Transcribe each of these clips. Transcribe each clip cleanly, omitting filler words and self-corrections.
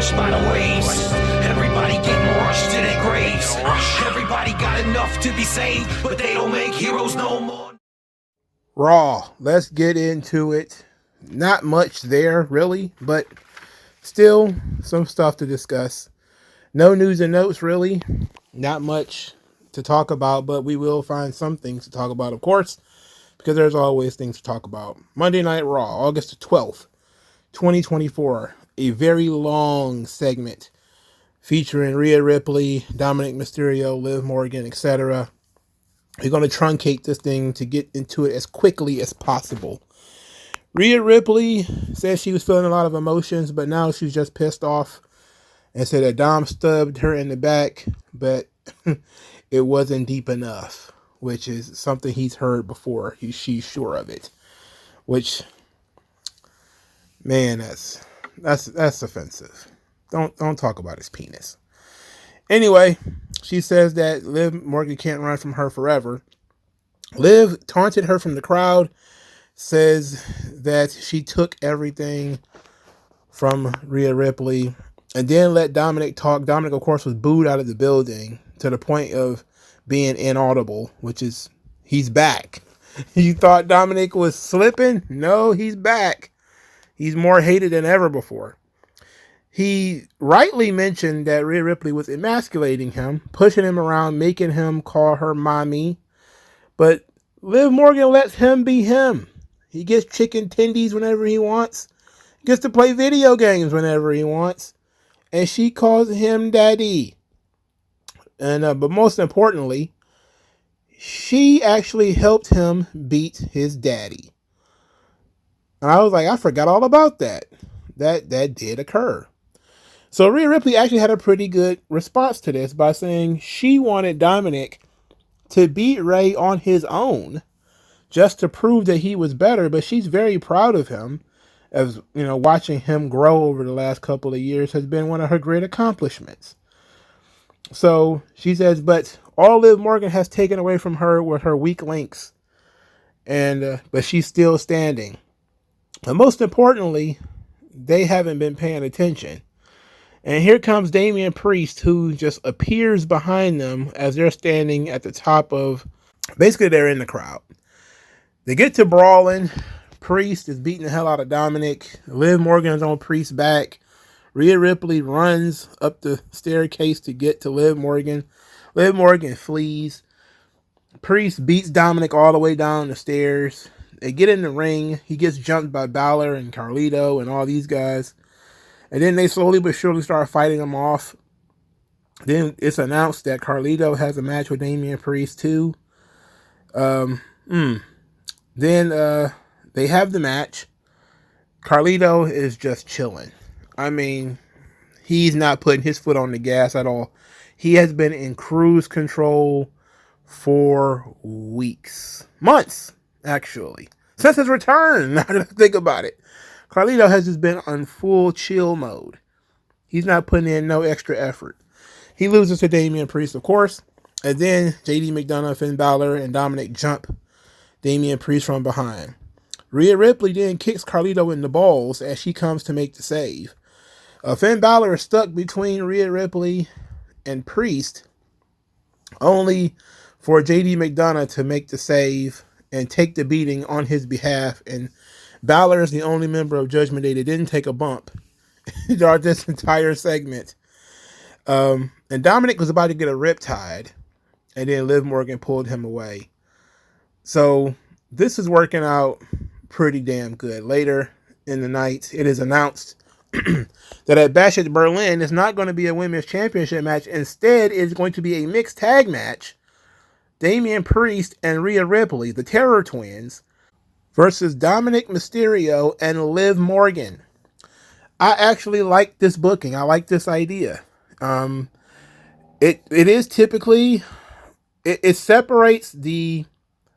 pushed by the waves. Everybody getting rushed to their graves. Everybody got enough to be saved, but they don't make heroes no more. Raw, let's get into it. Not much there, really, but still some stuff to discuss. No news and notes, really. Not much to talk about, but we will find some things to talk about, of course, because there's always things to talk about. Monday Night Raw, August the 12th, 2024. A very long segment featuring Rhea Ripley, Dominic Mysterio, Liv Morgan, etc. We're going to truncate this thing to get into it as quickly as possible. Rhea Ripley said she was feeling a lot of emotions, but now she's just pissed off and said that Dom stubbed her in the back, but it wasn't deep enough, which is something he's heard before. She's sure of it, which, man, that's offensive. Don't talk about his penis. Anyway, she says that Liv Morgan can't run from her forever. Liv taunted her from the crowd, says that she took everything from Rhea Ripley, and then let Dominic talk. Dominic, of course, was booed out of the building to the point of being inaudible, which is, he's back. You thought Dominic was slipping? No, he's back. He's more hated than ever before. He rightly mentioned that Rhea Ripley was emasculating him, pushing him around, making him call her Mami. But Liv Morgan lets him be him. He gets chicken tendies whenever he wants. He gets to play video games whenever he wants. And she calls him Daddy. And but most importantly, she actually helped him beat his daddy. And I was like, I forgot all about that. That did occur. So Rhea Ripley actually had a pretty good response to this by saying she wanted Dominic to beat Ray on his own just to prove that he was better, but she's very proud of him. As you know, watching him grow over the last couple of years has been one of her great accomplishments. So she says, but all Liv Morgan has taken away from her were her weak links, and but she's still standing. And most importantly, they haven't been paying attention. And here comes Damian Priest, who just appears behind them as they're standing at the top of, basically they're in the crowd. They get to brawling. Priest is beating the hell out of Dominic. Liv Morgan is on Priest's back. Rhea Ripley runs up the staircase to get to Liv Morgan. Liv Morgan flees. Priest beats Dominic all the way down the stairs. They get in the ring. He gets jumped by Balor and Carlito and all these guys. And then they slowly but surely start fighting them off. Then it's announced that Carlito has a match with Damian Priest too. Then they have the match. Carlito is just chilling. I mean, he's not putting his foot on the gas at all. He has been in cruise control for weeks. Months, actually. Since his return, now that I think about it. Carlito has just been on full chill mode. He's not putting in no extra effort. He loses to Damian Priest, of course. And then JD McDonough, Finn Balor, and Dominic jump Damian Priest from behind. Rhea Ripley then kicks Carlito in the balls as she comes to make the save. Finn Balor is stuck between Rhea Ripley and Priest, only for JD McDonough to make the save and take the beating on his behalf. And Balor is the only member of Judgment Day that didn't take a bump throughout this entire segment. And Dominic was about to get a riptide, and then Liv Morgan pulled him away. So this is working out pretty damn good. Later in the night, it is announced that at Bash at Berlin, it's not going to be a women's championship match. Instead, it's going to be a mixed tag match. Damian Priest and Rhea Ripley, the Terror Twins, versus Dominic Mysterio and Liv Morgan. I actually like this booking. I like this idea. It is typically, it separates the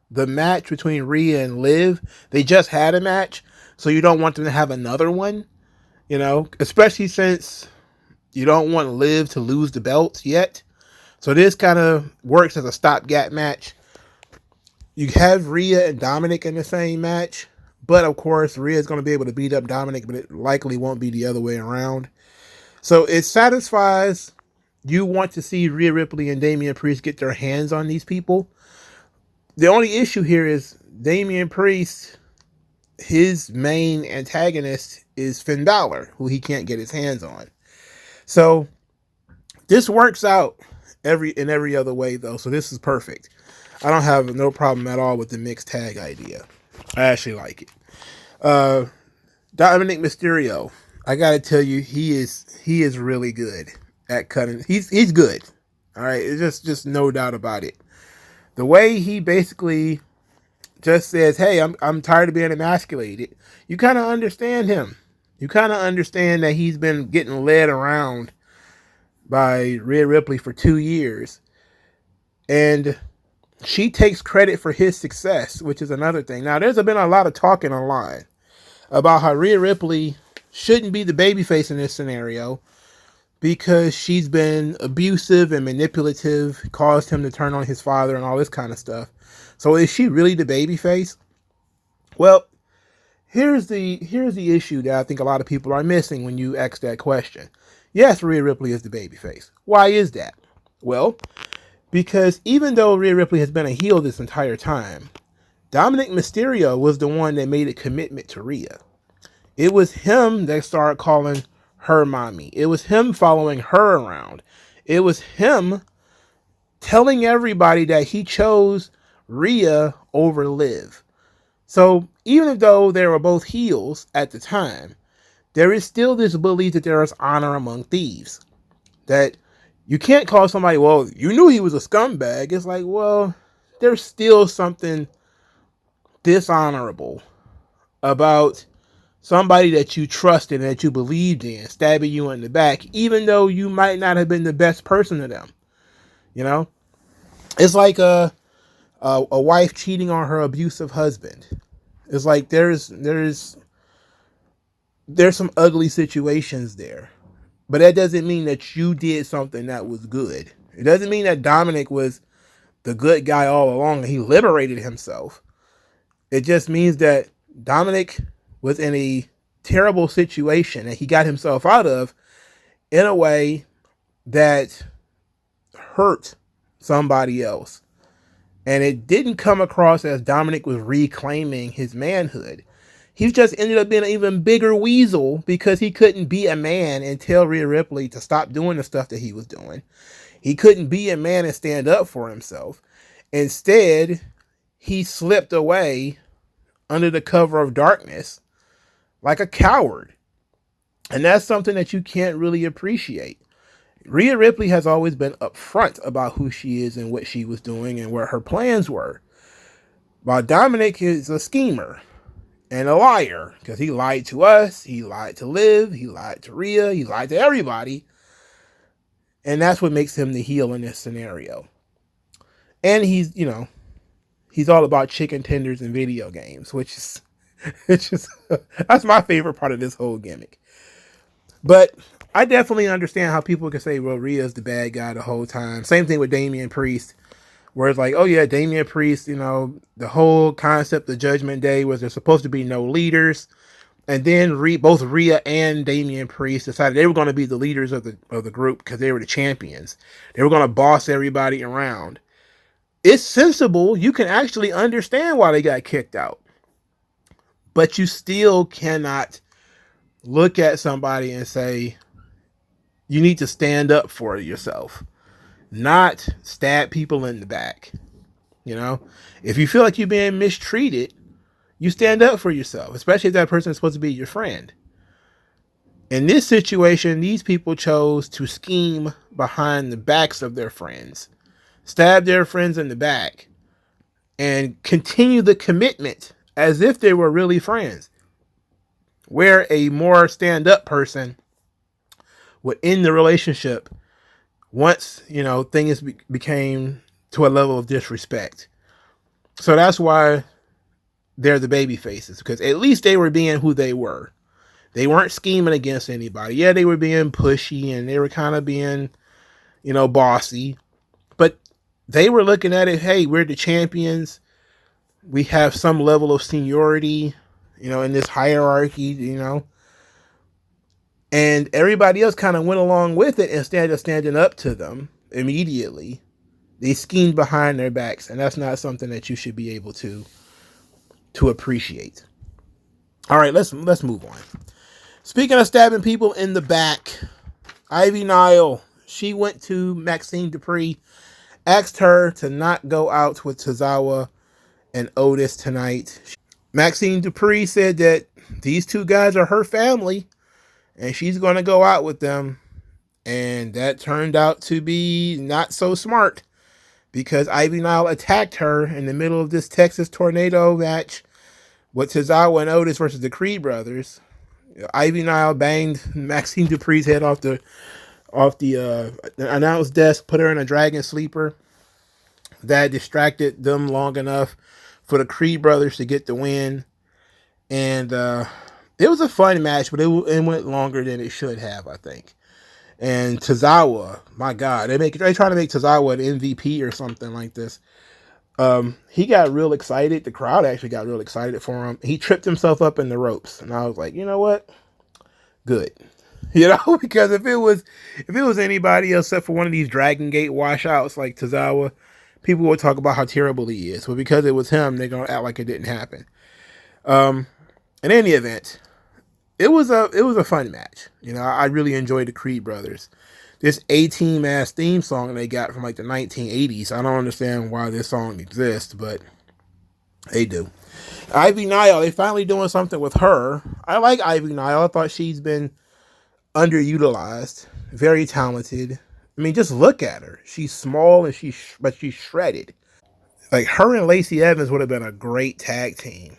match between Rhea and Liv. They just had a match, so you don't want them to have another one, you know, especially since you don't want Liv to lose the belt yet. So this kind of works as a stopgap match. You have Rhea and Dominic in the same match, but of course Rhea is going to be able to beat up Dominic, but it likely won't be the other way around. So it satisfies you want to see Rhea Ripley and Damian Priest get their hands on these people. The only issue here is Damian Priest, his main antagonist is Finn Balor, who he can't get his hands on. So this works out in every other way, though. So this is perfect. I don't have no problem at all with the mixed tag idea. I actually like it. Dominic Mysterio, I gotta tell you, he is really good at cutting. He's good. All right, it's just no doubt about it. The way he basically just says, "Hey, I'm tired of being emasculated." You kind of understand him. You kind of understand that he's been getting led around by Rhea Ripley for 2 years, and she takes credit for his success, which is another thing. Now, there's been a lot of talking online about how Rhea Ripley shouldn't be the babyface in this scenario because she's been abusive and manipulative, caused him to turn on his father and all this kind of stuff. So is she really the babyface? Well, here's the issue that I think a lot of people are missing when you ask that question. Yes, Rhea Ripley is the babyface. Why is that? Well, because even though Rhea Ripley has been a heel this entire time, Dominic Mysterio was the one that made a commitment to Rhea. It was him that started calling her Mami. It was him following her around. It was him telling everybody that he chose Rhea over Liv. So even though they were both heels at the time, there is still this belief that there is honor among thieves. That you can't call somebody, well, you knew he was a scumbag. It's like, well, there's still something dishonorable about somebody that you trusted and that you believed in stabbing you in the back, even though you might not have been the best person to them. You know, it's like a wife cheating on her abusive husband. It's like there's some ugly situations there, but that doesn't mean that you did something that was good. It doesn't mean that Dominic was the good guy all along and he liberated himself. It just means that Dominic was in a terrible situation that he got himself out of in a way that hurt somebody else. And it didn't come across as Dominic was reclaiming his manhood. He just ended up being an even bigger weasel because he couldn't be a man and tell Rhea Ripley to stop doing the stuff that he was doing. He couldn't be a man and stand up for himself. Instead, he slipped away under the cover of darkness like a coward. And that's something that you can't really appreciate. Rhea Ripley has always been upfront about who she is and what she was doing and what her plans were. While Dominic is a schemer and a liar, because he lied to us, he lied to Liv, he lied to Rhea, he lied to everybody. And that's what makes him the heel in this scenario. And he's all about chicken tenders and video games, which is, it's just, that's my favorite part of this whole gimmick. But I definitely understand how people can say, well, Rhea's the bad guy the whole time. Same thing with Damian Priest, where it's like, oh yeah, Damian Priest, the whole concept of Judgment Day was there's supposed to be no leaders. And then both Rhea and Damian Priest decided they were going to be the leaders of the group because they were the champions. They were going to boss everybody around. It's sensible. You can actually understand why they got kicked out. But you still cannot look at somebody and say, you need to stand up for yourself, not stab people in the back. If you feel like you're being mistreated, you stand up for yourself, especially if that person is supposed to be your friend. In this situation, these people chose to scheme behind the backs of their friends, stab their friends in the back, and continue the commitment as if they were really friends. Where a more stand-up person would end the relationship once, things became to a level of disrespect. So that's why they're the baby faces, because at least they were being who they were. They weren't scheming against anybody. Yeah, they were being pushy and they were kind of being, bossy, but they were looking at it, hey, we're the champions. We have some level of seniority, in this hierarchy, And everybody else kind of went along with it instead of standing up to them immediately. They schemed behind their backs, and that's not something that you should be able to appreciate. All right, let's move on. Speaking of stabbing people in the back, Ivy Nile, she went to Maxine Dupree, asked her to not go out with Tozawa and Otis tonight. Maxine Dupree said that these two guys are her family, and she's going to go out with them. And that turned out to be not so smart, because Ivy Nile attacked her in the middle of this Texas tornado match with Tozawa and Otis versus the Creed brothers. Ivy Nile banged Maxine Dupree's head off the announce desk, put her in a dragon sleeper. That distracted them long enough for the Creed brothers to get the win. And it was a fun match, but it went longer than it should have, I think. And Tozawa, my God, they trying to make Tozawa an MVP or something like this. He got real excited. The crowd actually got real excited for him. He tripped himself up in the ropes, and I was like, you know what? Good. Because if it was anybody else except for one of these Dragon Gate washouts like Tozawa, people would talk about how terrible he is. But because it was him, they're gonna act like it didn't happen. In any event, it was a fun match. I really enjoyed the Creed brothers. This A-Team ass theme song they got from like the 1980s. I don't understand why this song exists, but they do. Ivy Nile, they finally doing something with her. I like Ivy Nile. I thought she's been underutilized. Very talented. I mean, just look at her. She's small and but she's shredded. Like, her and Lacey Evans would have been a great tag team,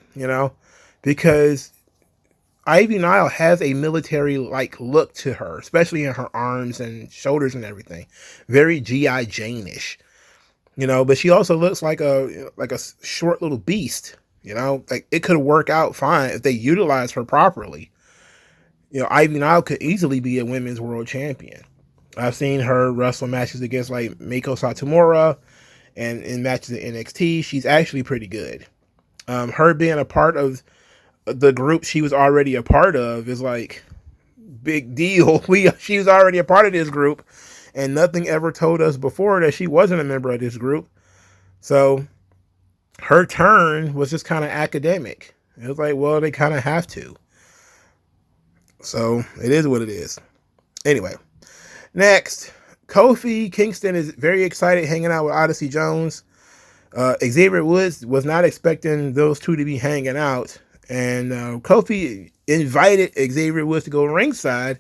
because Ivy Nile has a military-like look to her, especially in her arms and shoulders and everything. Very G.I. Jane-ish, but she also looks like a short little beast, like it could work out fine if they utilize her properly. Ivy Nile could easily be a women's world champion. I've seen her wrestle matches against like Meiko Satomura and in matches at NXT. She's actually pretty good. Her being a part of the group she was already a part of is like big deal. She was already a part of this group, and nothing ever told us before that she wasn't a member of this group. So her turn was just kind of academic. It was like, well, they kind of have to. So it is what it is. Anyway, next, Kofi Kingston is very excited hanging out with Odyssey Jones. Xavier Woods was not expecting those two to be hanging out. And Kofi invited Xavier Woods to go ringside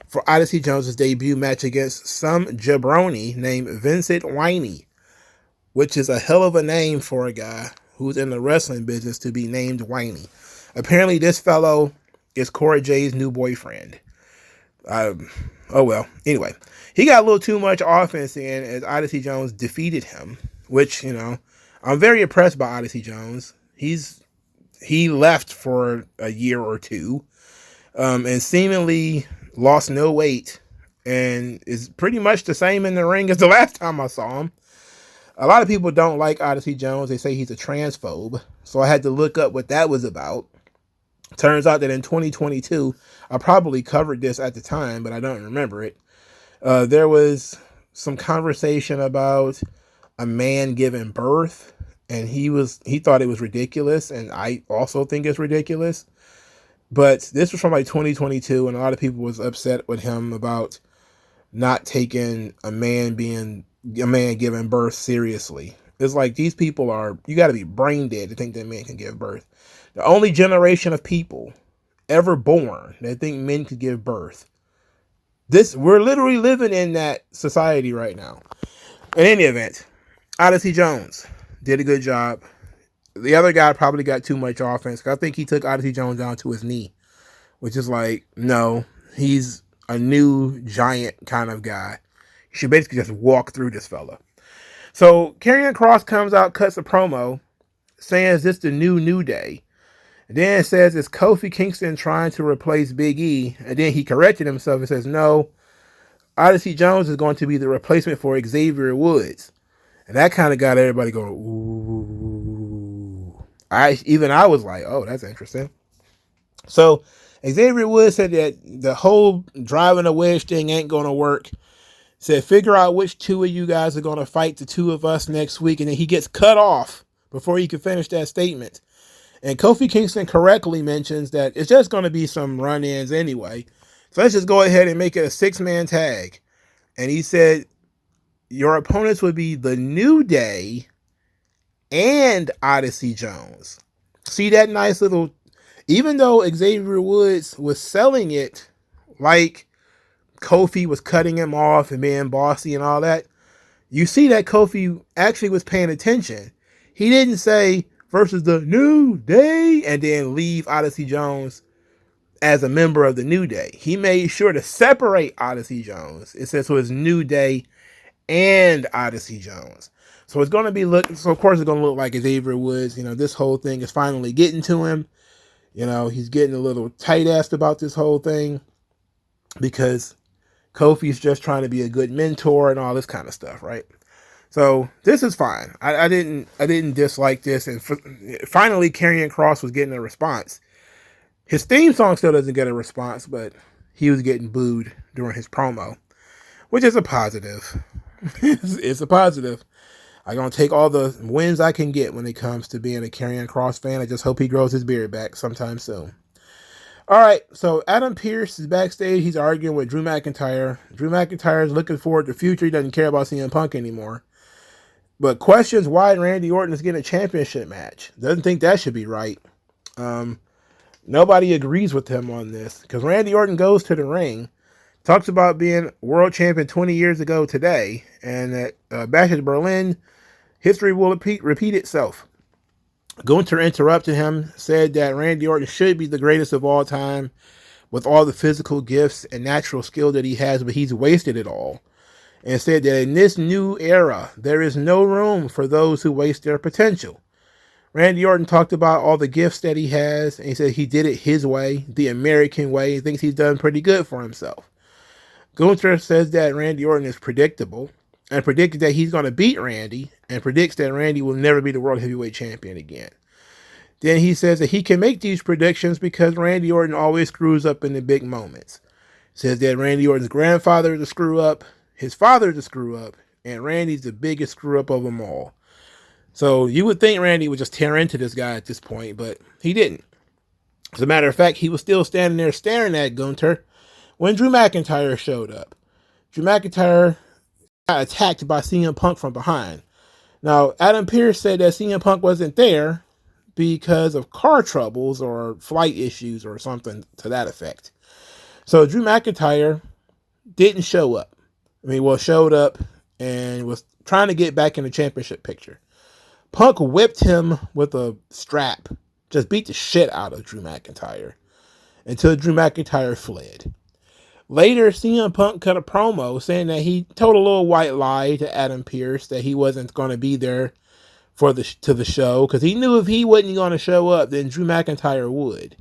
for Odyssey Jones' debut match against some jabroni named Vincent Winey, which is a hell of a name for a guy who's in the wrestling business to be named Winey. Apparently, this fellow is Cora Jay's new boyfriend. Oh well. Anyway, he got a little too much offense in as Odyssey Jones defeated him, which, I'm very impressed by Odyssey Jones. He left for a year or two, and seemingly lost no weight and is pretty much the same in the ring as the last time I saw him. A lot of people don't like Odyssey Jones. They say he's a transphobe. So I had to look up what that was about. Turns out that in 2022, I probably covered this at the time, but I don't remember it. There was some conversation about a man giving birth, and he thought it was ridiculous, and I also think it's ridiculous. But this was from like 2022, and a lot of people was upset with him about not taking a man giving birth seriously. It's like, these people you got to be brain dead to think that man can give birth. The only generation of people ever born that think men could give birth. We're literally living in that society right now. In any event, Odyssey Jones did a good job. The other guy probably got too much offense. I think he took Odyssey Jones down to his knee, which is like, no, he's a new giant kind of guy. You should basically just walk through this fella. So Karrion Kross comes out, cuts a promo, saying, is this the new day? And then it says, is Kofi Kingston trying to replace Big E? And then he corrected himself and says, no, Odyssey Jones is going to be the replacement for Xavier Woods. And that kind of got everybody going, ooh. I was like, oh, that's interesting. So Xavier Woods said that the whole driving a wedge thing ain't going to work. Said, figure out which two of you guys are going to fight the two of us next week. And then he gets cut off before he can finish that statement. And Kofi Kingston correctly mentions that it's just going to be some run-ins anyway. So let's just go ahead and make it a 6-man tag. And he said, your opponents would be the New Day and Odyssey Jones. See that nice little, even though Xavier Woods was selling it like Kofi was cutting him off and being bossy and all that, you see that Kofi actually was paying attention. He didn't say versus the New Day and then leave Odyssey Jones as a member of the New Day. He made sure to separate Odyssey Jones. It says so it's New Day and Odyssey Jones. So it's going to be so of course it's going to look like Xavier Woods. This whole thing is finally getting to him. He's getting a little tight-assed about this whole thing because Kofi's just trying to be a good mentor and all this kind of stuff, right? So this is fine. I didn't dislike this, and finally Karrion Kross was getting a response. His theme song still doesn't get a response, but he was getting booed during his promo, which is a positive. It's a positive. I'm going to take all the wins I can get when it comes to being a Karrion Kross fan. I just hope he grows his beard back sometime soon. All right, so Adam Pearce is backstage. He's arguing with Drew McIntyre. Drew McIntyre is looking forward to the future. He doesn't care about CM Punk anymore. But questions why Randy Orton is getting a championship match. Doesn't think that should be right. Nobody agrees with him on this because Randy Orton goes to the ring, talks about being world champion 20 years ago today, and at Bash at Berlin, history will repeat itself. Gunther interrupted him, said that Randy Orton should be the greatest of all time with all the physical gifts and natural skill that he has, but he's wasted it all. And said that in this new era, there is no room for those who waste their potential. Randy Orton talked about all the gifts that he has, and he said he did it his way, the American way. He thinks he's done pretty good for himself. Gunther says that Randy Orton is predictable, and predicted that he's going to beat Randy, and predicts that Randy will never be the World Heavyweight Champion again. Then he says that he can make these predictions because Randy Orton always screws up in the big moments. Says that Randy Orton's grandfather is a screw-up, his father is a screw-up, and Randy's the biggest screw-up of them all. So you would think Randy would just tear into this guy at this point, but he didn't. As a matter of fact, he was still standing there staring at Gunther when Drew McIntyre showed up. Drew McIntyre got attacked by CM Punk from behind. Now, Adam Pearce said that CM Punk wasn't there because of car troubles or flight issues or something to that effect. So Drew McIntyre didn't show up. Showed up and was trying to get back in the championship picture. Punk whipped him with a strap, just beat the shit out of Drew McIntyre until Drew McIntyre fled. Later, CM Punk cut a promo saying that he told a little white lie to Adam Pearce that he wasn't going to be there to the show because he knew if he wasn't going to show up, then Drew McIntyre would.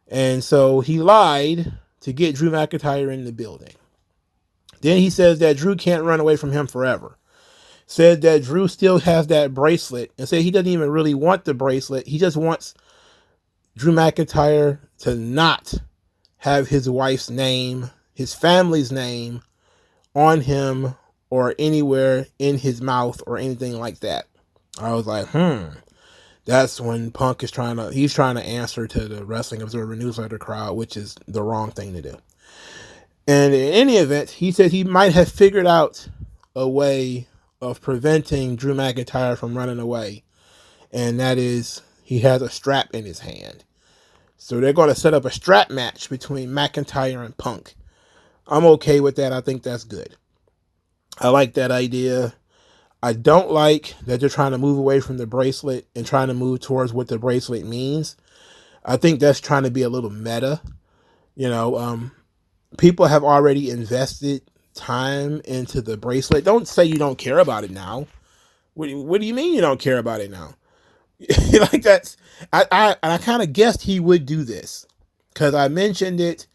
And so he lied to get Drew McIntyre in the building. Then he says that Drew can't run away from him forever. Said that Drew still has that bracelet and said he doesn't even really want the bracelet. He just wants Drew McIntyre to not have his wife's name, his family's name on him or anywhere in his mouth or anything like that. I was like, That's when Punk is trying to answer to the Wrestling Observer newsletter crowd, which is the wrong thing to do. And in any event, he said he might have figured out a way of preventing Drew McIntyre from running away. And that is, he has a strap in his hand. So they're going to set up a strap match between McIntyre and Punk. I'm okay with that. I think that's good. I like that idea. I don't like that they're trying to move away from the bracelet and trying to move towards what the bracelet means. I think that's trying to be a little meta. People have already invested time into the bracelet. Don't say you don't care about it now. What do you mean you don't care about it now? Like that's, I kind of guessed he would do this because I mentioned it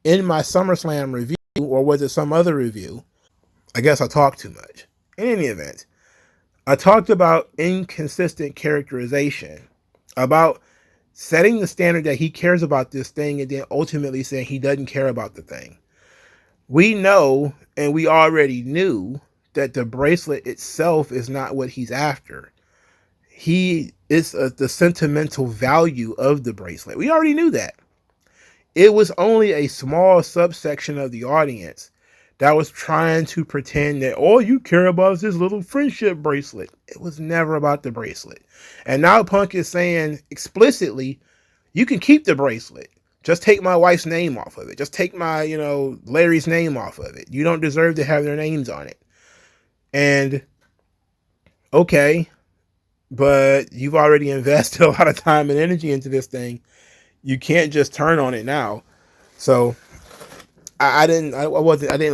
in my SummerSlam review, or was it some other review? I guess I talked too much. In any event, I talked about inconsistent characterization, about setting the standard that he cares about this thing and then ultimately saying he doesn't care about the thing. We know, and we already knew, that the bracelet itself is not what he's after. He is the sentimental value of the bracelet. We already knew that. It was only a small subsection of the audience that was trying to pretend that all you care about is this little friendship bracelet. It was never about the bracelet. And now Punk is saying explicitly, you can keep the bracelet. Just take my wife's name off of it. Just take my, Larry's name off of it. You don't deserve to have their names on it. And, okay, but you've already invested a lot of time and energy into this thing. You can't just turn on it now. So I didn't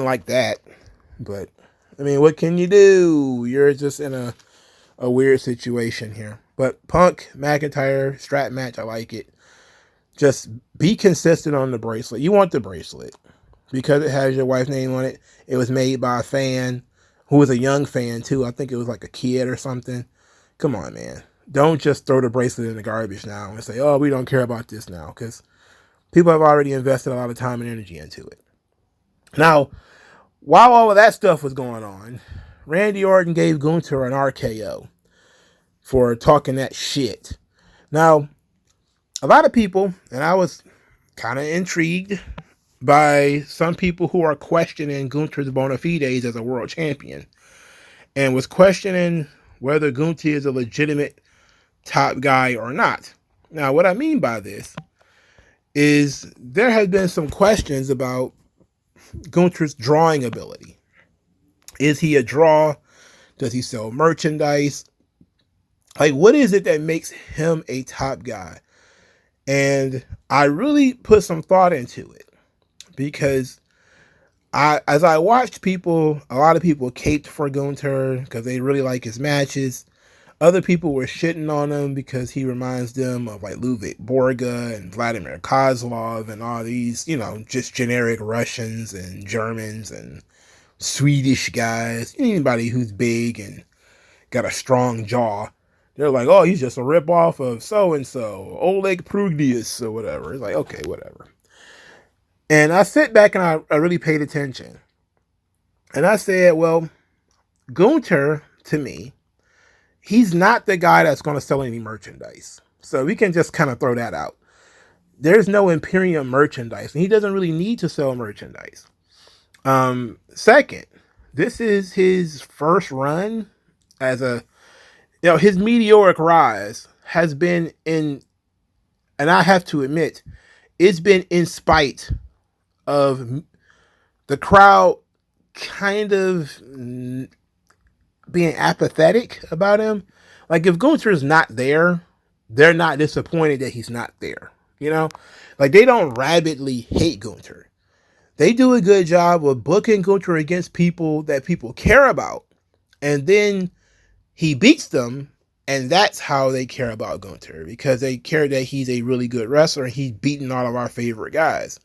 like that. But I mean, what can you do? You're just in a weird situation here. But Punk, McIntyre, strap match, I like it. Just be consistent on the bracelet. You want the bracelet because it has your wife's name on it. It was made by a fan who was a young fan too. I think it was like a kid or something. Come on, man. Don't just throw the bracelet in the garbage now and say, oh, we don't care about this now, because people have already invested a lot of time and energy into it. Now, while all of that stuff was going on, Randy Orton gave Gunther an RKO for talking that shit. Now, a lot of people, and I was kind of intrigued by some people who are questioning Gunther's bona fides as a world champion, and was questioning whether Gunther is a legitimate top guy or not. Now, what I mean by this is there have been some questions about Gunther's drawing ability. Is he a draw? Does he sell merchandise? Like, what is it that makes him a top guy? And I really put some thought into it because as I watched a lot of people caped for Gunther because they really like his matches. Other people were shitting on him because he reminds them of like Ludwig Borga and Vladimir Kozlov and all these, just generic Russians and Germans and Swedish guys. Anybody who's big and got a strong jaw. They're like, oh, he's just a ripoff of so-and-so, Oleg Prugdius or whatever. It's like, okay, whatever. And I sit back and I really paid attention. And I said, well, Gunther, to me, he's not the guy that's going to sell any merchandise. So we can just kind of throw that out. There's no Imperium merchandise, and he doesn't really need to sell merchandise. Second, this is his first run as his meteoric rise has been and I have to admit, it's been in spite of the crowd kind of being apathetic about him. Like, if Gunther's not there, they're not disappointed that he's not there. Like, they don't rabidly hate Gunther. They do a good job of booking Gunther against people that people care about. And then he beats them, and that's how they care about Gunther, because they care that he's a really good wrestler and he's beaten all of our favorite guys.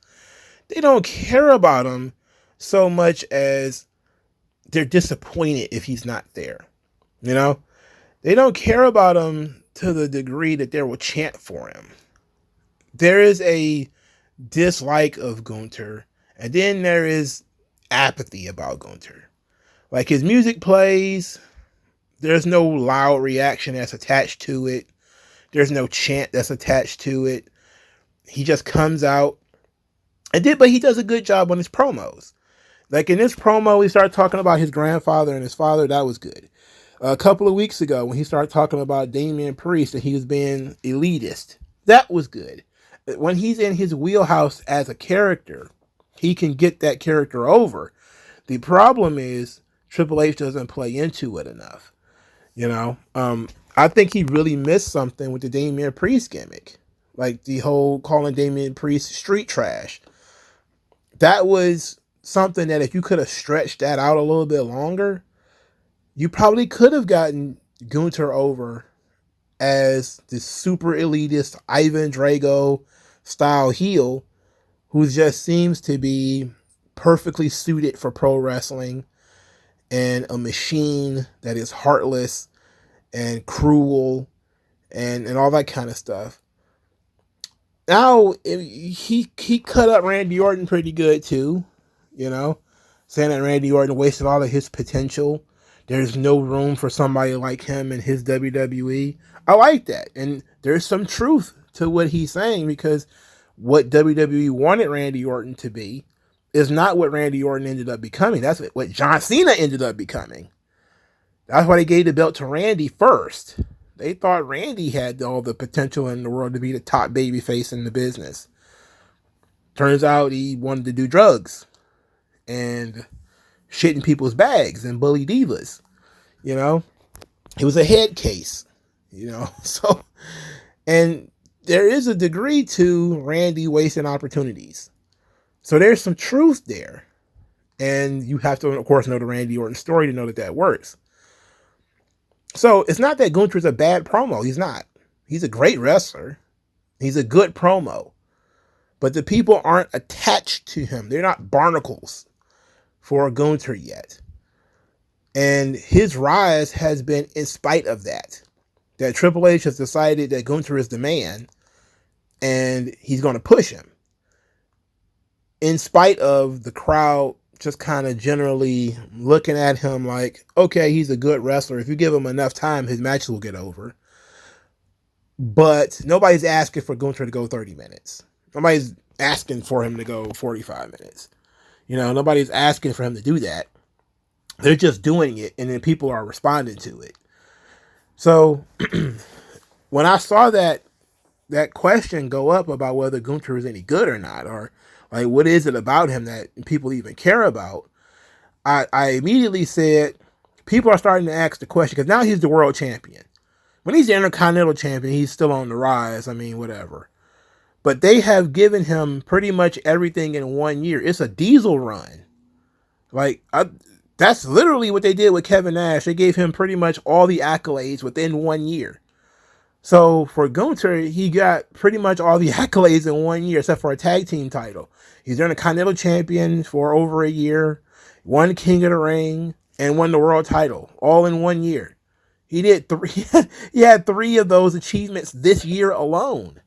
They don't care about him so much as they're disappointed if he's not there. They don't care about him to the degree that they will chant for him. There is a dislike of Gunther, and then there is apathy about Gunther. Like, his music plays, there's no loud reaction that's attached to it. There's no chant that's attached to it. He just comes out. But he does a good job on his promos. Like, in this promo, he started talking about his grandfather and his father. That was good. A couple of weeks ago, when he started talking about Damian Priest and he was being elitist, that was good. When he's in his wheelhouse as a character, he can get that character over. The problem is Triple H doesn't play into it enough. I think he really missed something with the Damian Priest gimmick. Like, the whole calling Damian Priest street trash. That was something that if you could have stretched that out a little bit longer, you probably could have gotten Gunther over as this super elitist Ivan Drago style heel who just seems to be perfectly suited for pro wrestling and a machine that is heartless and cruel and all that kind of stuff. now he cut up Randy Orton pretty good too, you know, saying that Randy Orton wasted all of his potential. There's no room for somebody like him in his WWE. I like that, and there's some truth to what he's saying, because what WWE wanted Randy Orton to be is not what Randy Orton ended up becoming. That's what John Cena ended up becoming. That's why they gave the belt to Randy first. They thought Randy had all the potential in the world to be the top babyface in the business. Turns out he wanted to do drugs and shit in people's bags and bully divas. You know, it was a head case, you know. So, and there is a degree to Randy wasting opportunities. So there's some truth there. And you have to, of course, know the Randy Orton story to know that that works. So it's not that Gunther's a bad promo. He's not. He's a great wrestler. He's a good promo. But the people aren't attached to him. They're not barnacles for Gunther yet. And his rise has been in spite of that. That Triple H has decided that Gunther is the man and he's going to push him. In spite of the crowd just kind of generally looking at him like, okay, he's a good wrestler. If you give him enough time, his matches will get over. But nobody's asking for Gunther to go 30 minutes. Nobody's asking for him to go 45 minutes. You know, nobody's asking for him to do that. They're just doing it, and then people are responding to it. So when I saw that question go up about whether Gunther is any good or not, or like what is it about him that people even care about, I immediately said people are starting to ask the question, because now he's the world champion. When he's the Intercontinental champion, he's still on the rise. I mean, whatever. But they have given him pretty much everything in 1 year. It's a diesel run. Like, that's literally what they did with Kevin Nash. They gave him pretty much all the accolades within 1 year. So for Gunther, he got pretty much all the accolades in 1 year, except for a tag team title. He's been a Continental champion for over a year, won King of the Ring, and won the world title, all in 1 year. He did three. He had 3 of those achievements this year alone.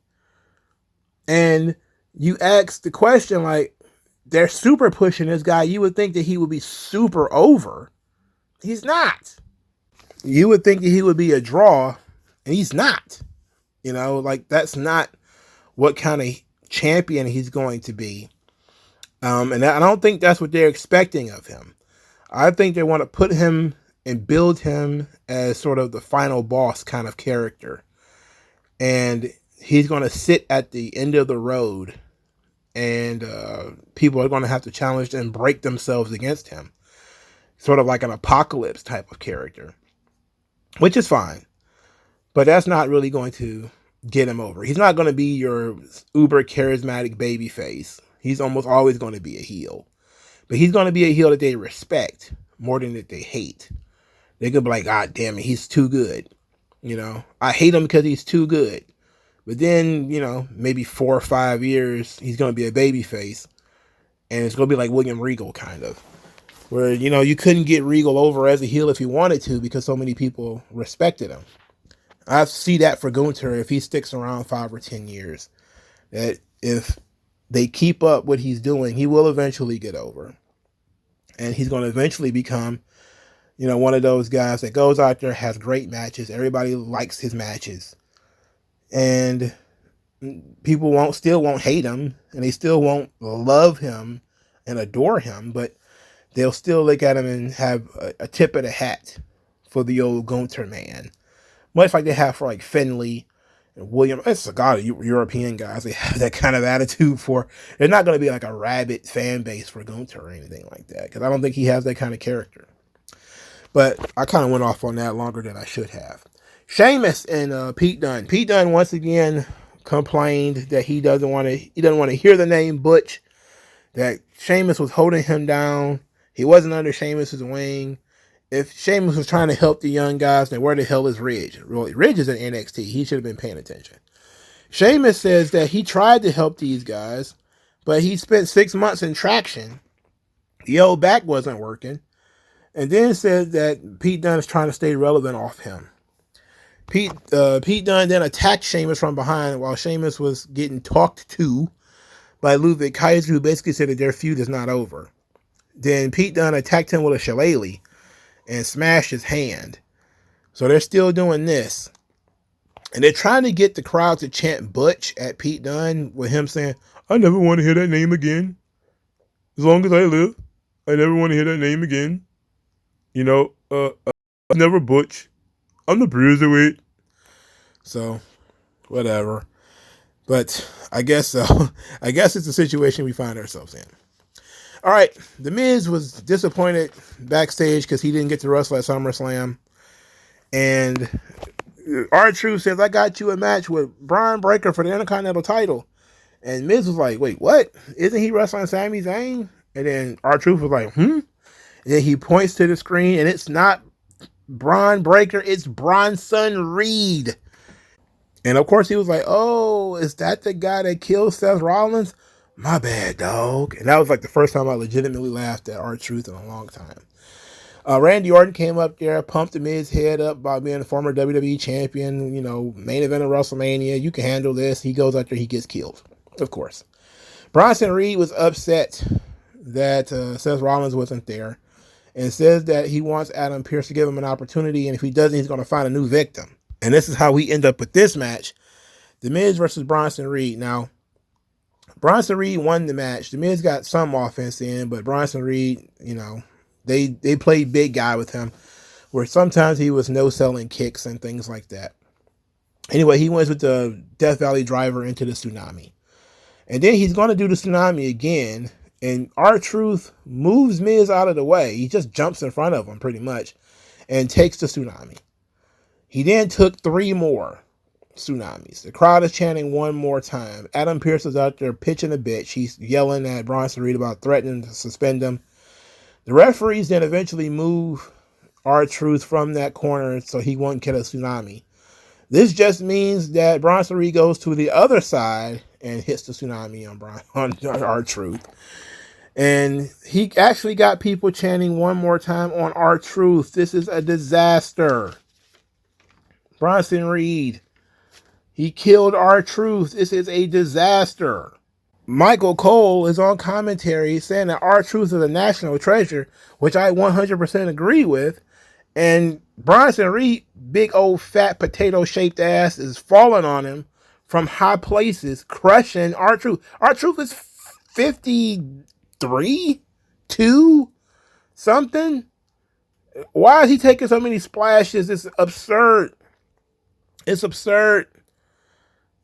And you ask the question, like, they're super pushing this guy. You would think that he would be super over. He's not. You would think that he would be a draw, and he's not. You know, like, that's not what kind of champion he's going to be. And I don't think that's what they're expecting of him. I think they want to put him and build him as sort of the final boss kind of character. And he's going to sit at the end of the road, and people are going to have to challenge and break themselves against him. Sort of like an apocalypse type of character, which is fine. But that's not really going to get him over. He's not going to be your uber charismatic babyface. He's almost always going to be a heel. But he's going to be a heel that they respect more than that they hate. They could be like, God damn it, he's too good. You know, I hate him because he's too good. But then, you know, maybe 4 or 5 years, he's going to be a babyface. And it's going to be like William Regal, kind of. Where, you know, you couldn't get Regal over as a heel if you wanted to, because so many people respected him. I see that for Gunther if he sticks around 5 or 10 years. That if they keep up what he's doing, he will eventually get over. And he's going to eventually become, you know, one of those guys that goes out there, has great matches. Everybody likes his matches. And people still won't hate him, and they still won't love him and adore him, but they'll still look at him and have a tip of the hat for the old Gunther man. Much like they have for like Finlay and William. It's a lot of European guys they have that kind of attitude for. They're not going to be like a rabid fan base for Gunther or anything like that, because I don't think he has that kind of character. But I kind of went off on that longer than I should have. Sheamus and Pete Dunne. Pete Dunne once again complained that he doesn't want to hear the name Butch. That Sheamus was holding him down. He wasn't under Sheamus's wing. If Sheamus was trying to help the young guys, then where the hell is Ridge? Really, Ridge is in NXT. He should have been paying attention. Sheamus says that he tried to help these guys, but he spent 6 months in traction. The old back wasn't working. And then said that Pete Dunne is trying to stay relevant off him. Pete Dunne then attacked Sheamus from behind while Sheamus was getting talked to by Ludwig Kaiser, who basically said that their feud is not over. Then Pete Dunne attacked him with a shillelagh and smashed his hand. So they're still doing this. And they're trying to get the crowd to chant Butch at Pete Dunne with him saying, I never want to hear that name again. As long as I live, I never want to hear that name again. You know, I'm never Butch. I'm the bruiserweight. So, whatever. But I guess so. I guess it's the situation we find ourselves in. All right. The Miz was disappointed backstage because he didn't get to wrestle at SummerSlam. And R-Truth says, I got you a match with Braun Breaker for the Intercontinental title. And Miz was like, wait, what? Isn't he wrestling Sami Zayn? And then R-Truth was like, And then he points to the screen, and it's not Braun Breaker, it's Bronson Reed. And of course he was like, oh, is that the guy that killed Seth Rollins? My bad, dog. And that was like the first time I legitimately laughed at R-Truth in a long time. Randy Orton came up there, pumped the Miz head up by being a former WWE champion, you know, main event of WrestleMania. You can handle this. He goes out there, he gets killed, of course. Bronson Reed was upset that Seth Rollins wasn't there and says that he wants Adam Pearce to give him an opportunity, and if he doesn't, he's going to find a new victim. And this is how we end up with this match. The Miz versus Bronson Reed. Now, Bronson Reed won the match. The Miz got some offense in, but Bronson Reed, you know, they played big guy with him, where sometimes he was no-selling kicks and things like that. Anyway, he wins with the Death Valley Driver into the Tsunami. And then he's going to do the Tsunami again, and R-Truth moves Miz out of the way. He just jumps in front of him, pretty much, and takes the Tsunami. He then took 3 more Tsunamis. The crowd is chanting one more time. Adam Pearce is out there pitching a bitch. He's yelling at Bronson Reed about threatening to suspend him. The referees then eventually move R-Truth from that corner so he won't get a Tsunami. This just means that Bronson Reed goes to the other side and hits the Tsunami on R-Truth. And he actually got people chanting one more time on R-Truth. This is a disaster. Bronson Reed, he killed R-Truth. This is a disaster. Michael Cole is on commentary saying that R-Truth is a national treasure, which I 100% agree with. And Bronson Reed, big old fat potato-shaped ass, is falling on him from high places, crushing R-Truth. R-Truth is 53, 2, something. Why is he taking so many splashes? It's absurd. It's absurd.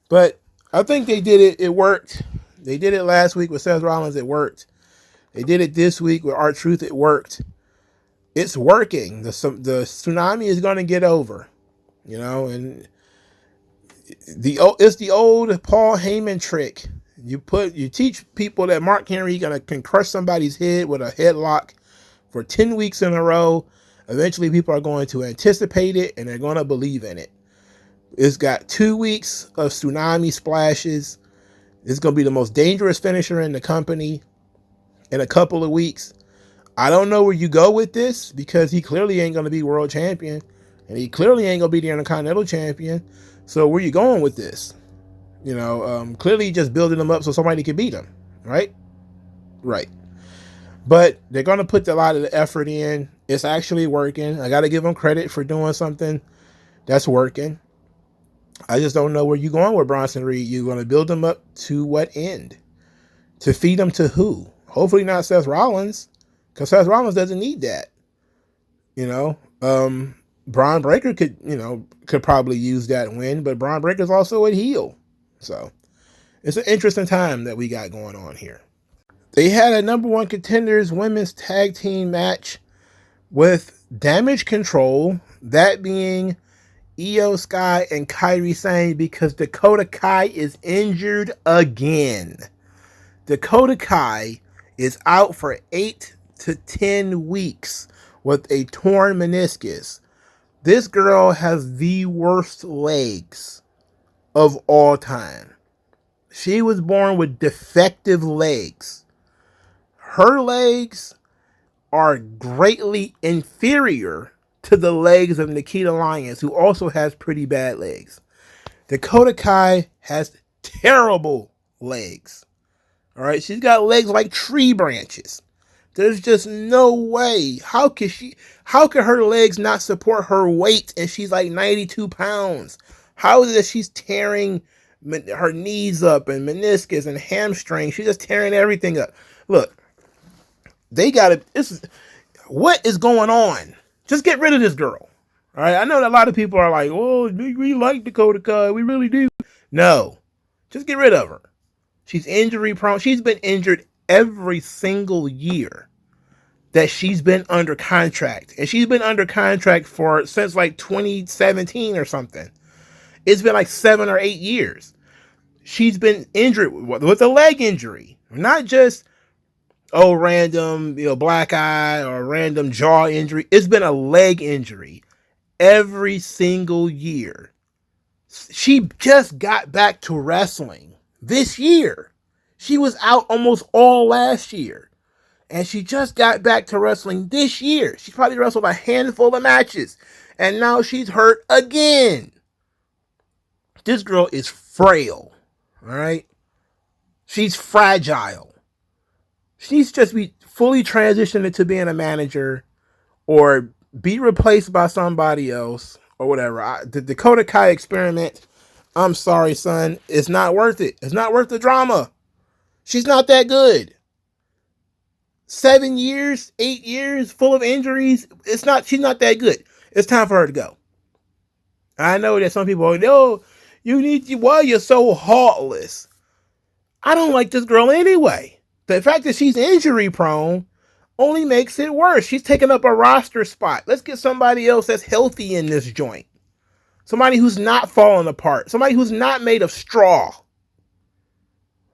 But I think they did it. It worked. They did it last week with Seth Rollins. It worked. They did it this week with R-Truth. It worked. It's working. The Tsunami is going to get over. You know, and it's the old Paul Heyman trick. You teach people that Mark Henry can crush somebody's head with a headlock for 10 weeks in a row. Eventually people are going to anticipate it and they're going to believe in it. It's got 2 weeks of Tsunami splashes. It's going to be the most dangerous finisher in the company in a couple of weeks. I don't know where you go with this because he clearly ain't going to be world champion and he clearly ain't going to be the Intercontinental champion. So where you going with this? You know, clearly just building him up so somebody can beat him, right? Right. But they're going to put a lot of the effort in. It's actually working. I got to give them credit for doing something that's working. I just don't know where you're going with Bronson Reed. You're going to build him up to what end? To feed him to who? Hopefully not Seth Rollins, because Seth Rollins doesn't need that. You know, Braun Breaker could probably use that win, but Braun Breaker's also a heel. So it's an interesting time that we got going on here. They had a number 1 contenders women's tag team match with Damage Control, that being Io Sky and Kairi Sane, because Dakota Kai is injured again. Dakota Kai is out for 8 to 10 weeks with a torn meniscus. This girl has the worst legs of all time. She was born with defective legs. Her legs are greatly inferior to the legs of Nikita Lyons, who also has pretty bad legs. Dakota Kai has terrible legs. All right, she's got legs like tree branches. There's just no way. How could her legs not support her weight? And she's like 92 pounds. How is it that she's tearing her knees up and meniscus and hamstring? She's just tearing everything up. Look, what is going on? Just get rid of this girl. All right, I know that a lot of people are like, oh, we like Dakota Kai. We really do. No, just get rid of her. She's injury prone. She's been injured every single year that she's been under contract. And she's been under contract since like 2017 or something. It's been like 7 or 8 years. She's been injured with a leg injury. Not just, random, black eye or random jaw injury. It's been a leg injury every single year. She just got back to wrestling this year. She was out almost all last year. And she just got back to wrestling this year. She's probably wrestled a handful of matches. And now she's hurt again. This girl is frail. All right? She's fragile. She needs to just be fully transitioned into being a manager or be replaced by somebody else or whatever. The Dakota Kai experiment, I'm sorry, son, it's not worth it. It's not worth the drama. She's not that good. 7 years, 8 years full of injuries. She's not that good. It's time for her to go. I know that some people are, why you're so heartless. I don't like this girl anyway. The fact that she's injury prone only makes it worse. She's taking up a roster spot. Let's get somebody else that's healthy in this joint. Somebody who's not falling apart. Somebody who's not made of straw.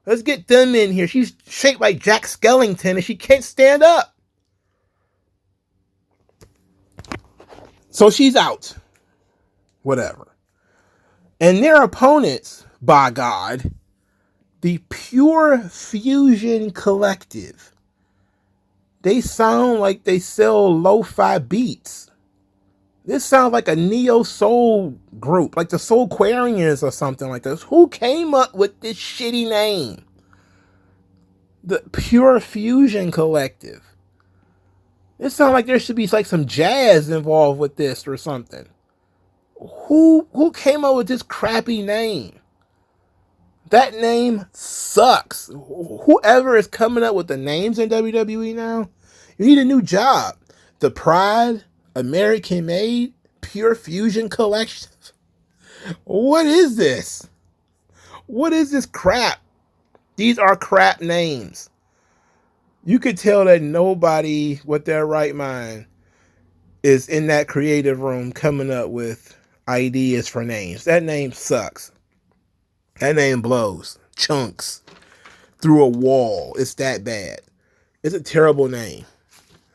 Let's get them in here. She's shaped like Jack Skellington and she can't stand up. So she's out. Whatever. And their opponents, by God, the Pure Fusion Collective. They sound like they sell lo-fi beats. This sounds like a neo-soul group, like the Soulquarians or something like this. Who came up with this shitty name? The Pure Fusion Collective. It sounds like there should be like some jazz involved with this or something. Who came up with this crappy name? That name sucks. Whoever is coming up with the names in WWE now, you need a new job. The Pride, American Made, Pure Fusion Collection. What is this? What is this crap? These are crap names. You could tell that nobody with their right mind is in that creative room coming up with ideas for names. That name sucks. That name blows. Chunks. Through a wall. It's that bad. It's a terrible name.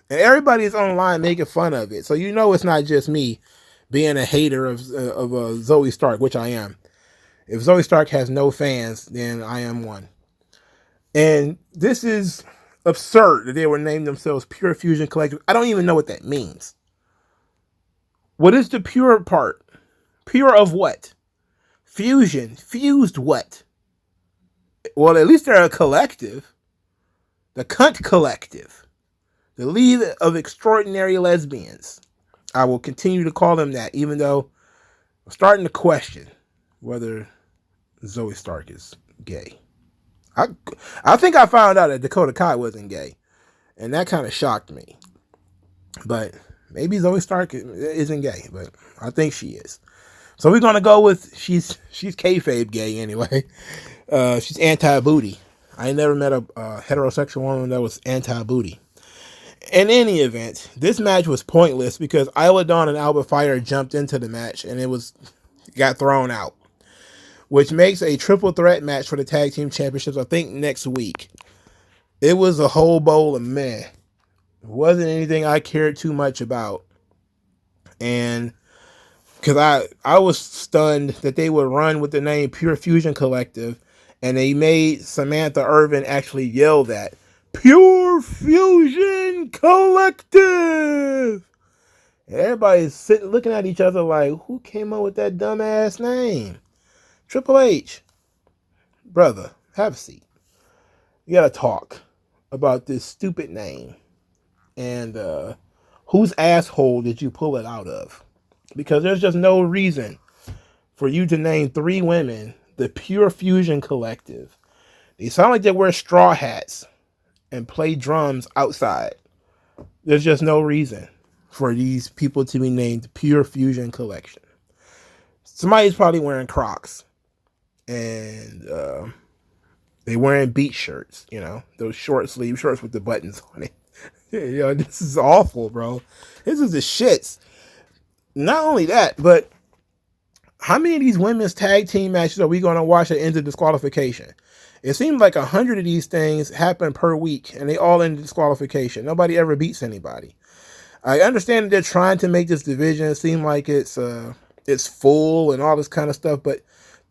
And everybody's online making fun of it. So you know it's not just me being a hater of Zoe Stark, which I am. If Zoe Stark has no fans, then I am one. And this is absurd that they would name themselves Pure Fusion Collective. I don't even know what that means. What is the pure part? Pure of what? Fusion. Fused what? Well, at least they're a collective. The Cunt Collective. The League of Extraordinary Lesbians. I will continue to call them that, even though I'm starting to question whether Zoe Stark is gay. I think I found out that Dakota Kai wasn't gay. And that kind of shocked me. But maybe Zoe Stark isn't gay, but I think she is. So we're going to go with she's kayfabe gay anyway. She's anti-booty. I never met a heterosexual woman that was anti-booty. In any event, this match was pointless because Isla Dawn and Alba Fire jumped into the match and it got thrown out. Which makes a triple threat match for the tag team championships, I think, next week. It was a whole bowl of meh. It wasn't anything I cared too much about. And because I was stunned that they would run with the name Pure Fusion Collective, and they made Samantha Irvin actually yell that, Pure Fusion Collective! And everybody's sitting looking at each other like, who came up with that dumbass name? Triple H. Brother, have a seat. You gotta talk about this stupid name. And whose asshole did you pull it out of? Because there's just no reason for you to name 3 women the Pure Fusion Collective. They sound like they wear straw hats and play drums outside. There's just no reason for these people to be named Pure Fusion Collection. Somebody's probably wearing Crocs. And they wearing beach shirts, you know, those short sleeve shirts with the buttons on it. You know, this is awful, bro. This is the shits. Not only that, but how many of these women's tag team matches are we going to watch that end in disqualification? It seems like 100 of these things happen per week, and they all end in disqualification. Nobody ever beats anybody. I understand that they're trying to make this division seem like it's full and all this kind of stuff, but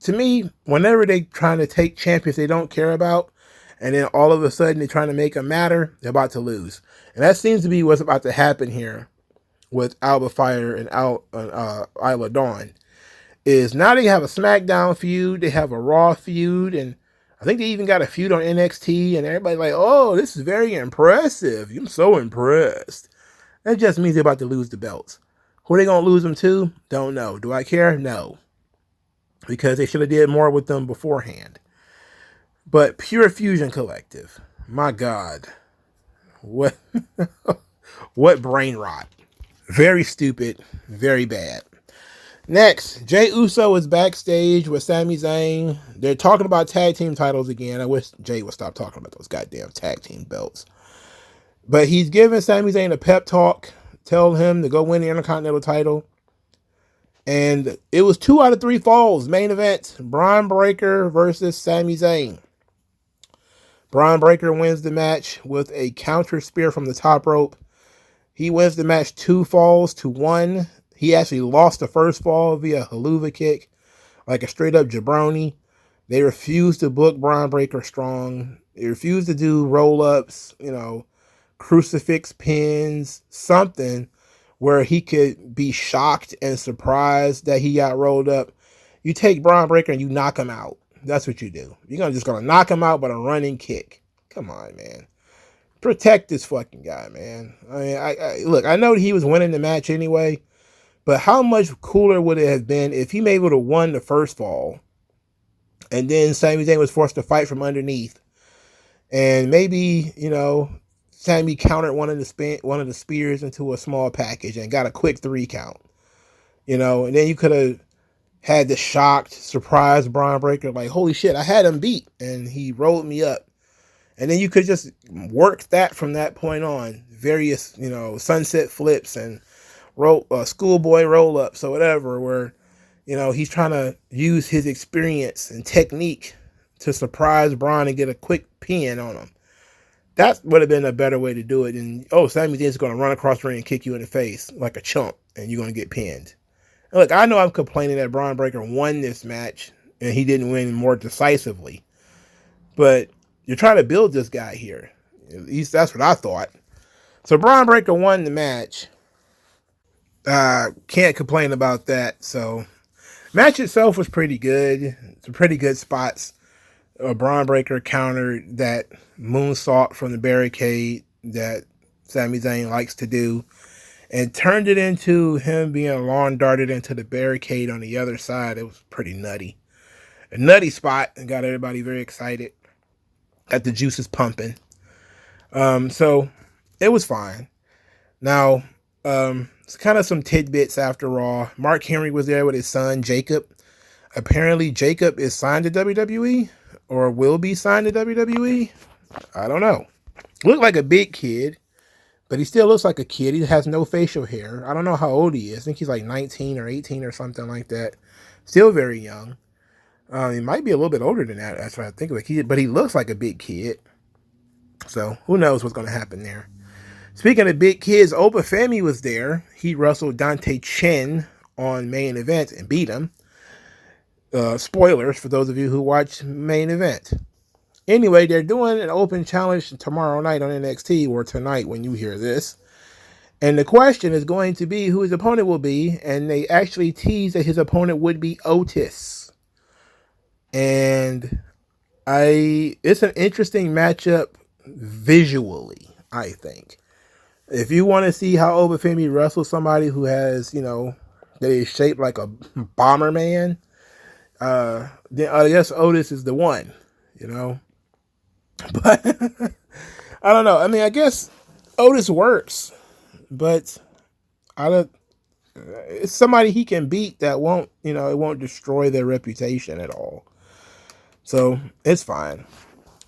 to me, whenever they trying to take champions they don't care about, and then all of a sudden they're trying to make them matter, they're about to lose. And that seems to be what's about to happen here with Alba Fire and Isla Dawn. Is now they have a SmackDown feud, they have a Raw feud, and I think they even got a feud on NXT, and everybody's like, oh, this is very impressive. I'm so impressed. That just means they're about to lose the belts. Who are they going to lose them to? Don't know. Do I care? No. Because they should have did more with them beforehand. But Pure Fusion Collective, my God, what what brain rot. Very stupid, very bad. Next, Jey Uso is backstage with Sami Zayn. They're talking about tag team titles again. I wish Jey would stop talking about those goddamn tag team belts. But he's giving Sami Zayn a pep talk, tell him to go win the Intercontinental title. And it was 2 out of 3 falls. Main event, Braun Breaker versus Sami Zayn. Braun Breaker wins the match with a counter spear from the top rope. He wins the match 2 falls to 1. He actually lost the first fall via haluva kick, like a straight up jabroni. They refused to book Braun Breaker strong. They refused to do roll-ups, you know, crucifix pins, something where he could be shocked and surprised that he got rolled up. You take Braun Breaker and you knock him out. That's what you do. You're just going to knock him out with a running kick. Come on, man. Protect this fucking guy, man. I mean, look, I know he was winning the match anyway, but how much cooler would it have been if he maybe would have won the first fall and then Sami Zayn was forced to fight from underneath, and maybe, you know, Sami countered one of the spears into a small package and got a quick 3 count, you know, and then you could have had the shocked, surprised Braun Breaker, like, holy shit, I had him beat and he rolled me up. And then you could just work that from that point on, various, you know, sunset flips and schoolboy roll-ups or whatever, where, you know, he's trying to use his experience and technique to surprise Braun and get a quick pin on him. That would have been a better way to do it. And, Sami Zayn's going to run across the ring and kick you in the face like a chump, and you're going to get pinned. And look, I know I'm complaining that Braun Breaker won this match, and he didn't win more decisively. But you're trying to build this guy here. At least that's what I thought. So Braun Breaker won the match. Can't complain about that. So match itself was pretty good. Some pretty good spots. Braun Breaker countered that moonsault from the barricade that Sami Zayn likes to do, and turned it into him being lawn darted into the barricade on the other side. It was pretty nutty. A nutty spot, and got everybody very excited. Got the juices pumping. So it was fine. Now, it's kind of some tidbits after Raw. Mark Henry was there with his son, Jacob. Apparently, Jacob is signed to WWE, or will be signed to WWE. I don't know. Looked like a big kid, but he still looks like a kid. He has no facial hair. I don't know how old he is. I think he's like 19 or 18 or something like that. Still very young. He might be a little bit older than that. That's what I think of a kid, but he looks like a big kid. So who knows what's going to happen there. Speaking of big kids, Oba Femi was there. He wrestled Dante Chen on Main Event and beat him. Spoilers for those of you who watch Main Event. Anyway, they're doing an open challenge tomorrow night on NXT, or tonight when you hear this. And the question is going to be who his opponent will be. And they actually teased that his opponent would be Otis. And it's an interesting matchup visually, I think. If you want to see how Obafemi wrestles somebody who has, that is shaped like a bomber man, then I guess Otis is the one, But I don't know. I mean, I guess Otis works, but it's somebody he can beat that won't, it won't destroy their reputation at all. So it's fine.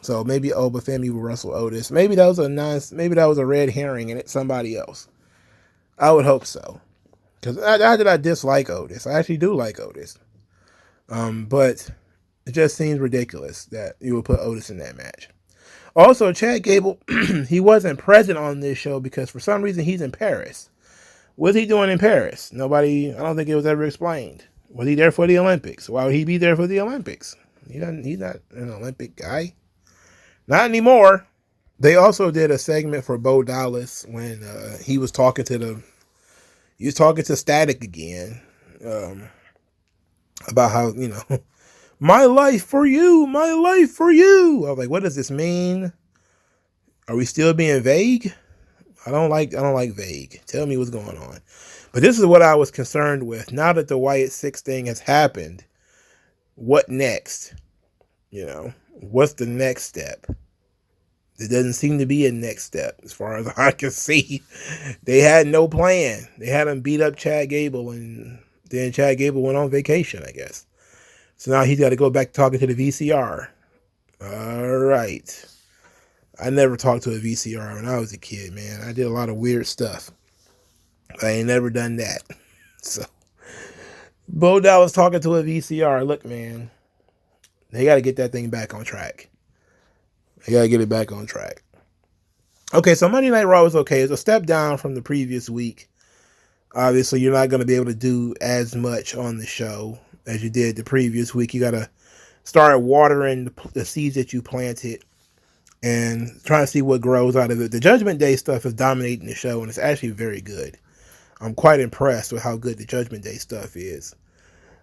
So maybe Obafemi will wrestle Otis. Maybe that was a red herring and it's somebody else. I would hope so. Because not that I dislike Otis. I actually do like Otis. But it just seems ridiculous that you would put Otis in that match. Also, Chad Gable, he wasn't present on this show because for some reason he's in Paris. What's he doing in Paris? I don't think it was ever explained. Was he there for the Olympics? Why would he be there for the Olympics? He's not an Olympic guy. Not anymore. They also did a segment for Bo Dallas when he was talking to Static again about how, my life for you, my life for you. I was like, what does this mean? Are we still being vague? I don't like vague. Tell me what's going on. But this is what I was concerned with. Now that the Wyatt 6 thing has happened, what next? What's the next step? There doesn't seem to be a next step as far as I can see. They had no plan. They had him beat up Chad Gable, and then Chad Gable went on vacation, I guess. So now he's got to go back talking to the VCR. All right. I never talked to a VCR when I was a kid, man. I did a lot of weird stuff. I ain't never done that. So, Bo Dallas talking to a VCR. Look, man, they got to get that thing back on track. They got to get it back on track. Okay, so Monday Night Raw was okay. It's a step down from the previous week. Obviously, you're not going to be able to do as much on the show as you did the previous week. You got to start watering the seeds that you planted and trying to see what grows out of it. The Judgment Day stuff is dominating the show, and it's actually very good. I'm quite impressed with how good the Judgment Day stuff is.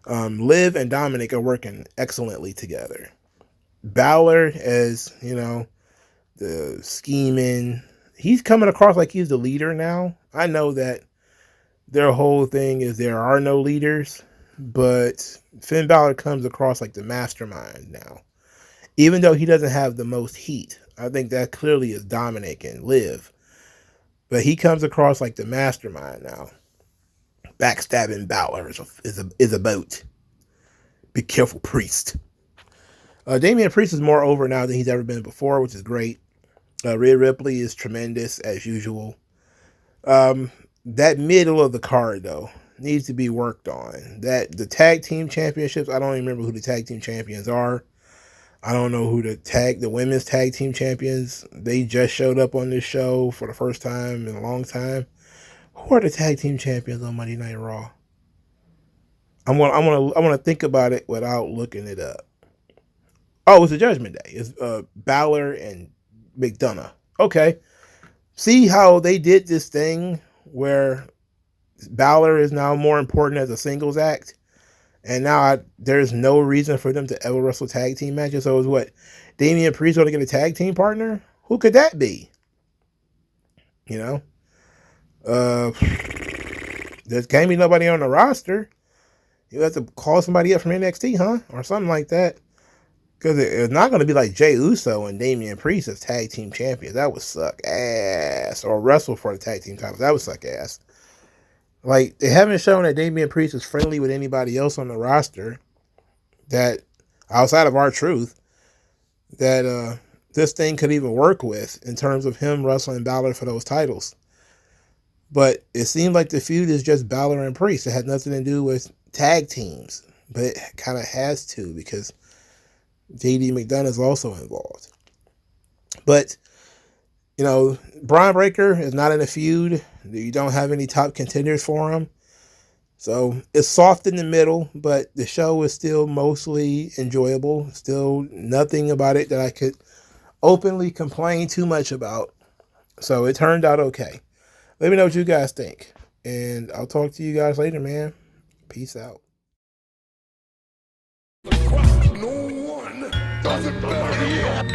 Liv and Dominic are working excellently together. Balor, as the scheming, he's coming across like he's the leader now. I know that their whole thing is there are no leaders, but Finn Balor comes across like the mastermind now. Even though he doesn't have the most heat, I think that clearly is Dominic and Liv. But he comes across like the mastermind now. Backstabbing Balor is a boat. Be careful, Priest. Damian Priest is more over now than he's ever been before, which is great. Rhea Ripley is tremendous as usual. That middle of the card though needs to be worked on. The tag team championships, I don't even remember who the tag team champions are. I don't know who the women's tag team champions. They just showed up on this show for the first time in a long time. Who are the tag team champions on Monday Night Raw? I want to think about it without looking it up. Oh, it's the Judgment Day. It's Balor and McDonough. Okay. See how they did this thing where Balor is now more important as a singles act? And now there's no reason for them to ever wrestle tag team matches. So it's what? Damian Priest going to get a tag team partner? Who could that be? There can't be nobody on the roster. You have to call somebody up from NXT, huh? Or something like that. Because it's not going to be like Jey Uso and Damian Priest as tag team champions. That would suck ass. Or wrestle for the tag team titles. That would suck ass. Like, they haven't shown that Damian Priest is friendly with anybody else on the roster that, outside of R-Truth, that this thing could even work with in terms of him wrestling Balor for those titles. But it seemed like the feud is just Balor and Priest. It had nothing to do with tag teams. But it kind of has to because JD McDonough is also involved. But, Braun Breaker is not in a feud. You don't have any top contenders for him. So it's soft in the middle, but the show is still mostly enjoyable. Still nothing about it that I could openly complain too much about. So it turned out okay. Let me know what you guys think. And I'll talk to you guys later, man. Peace out. No one does it better.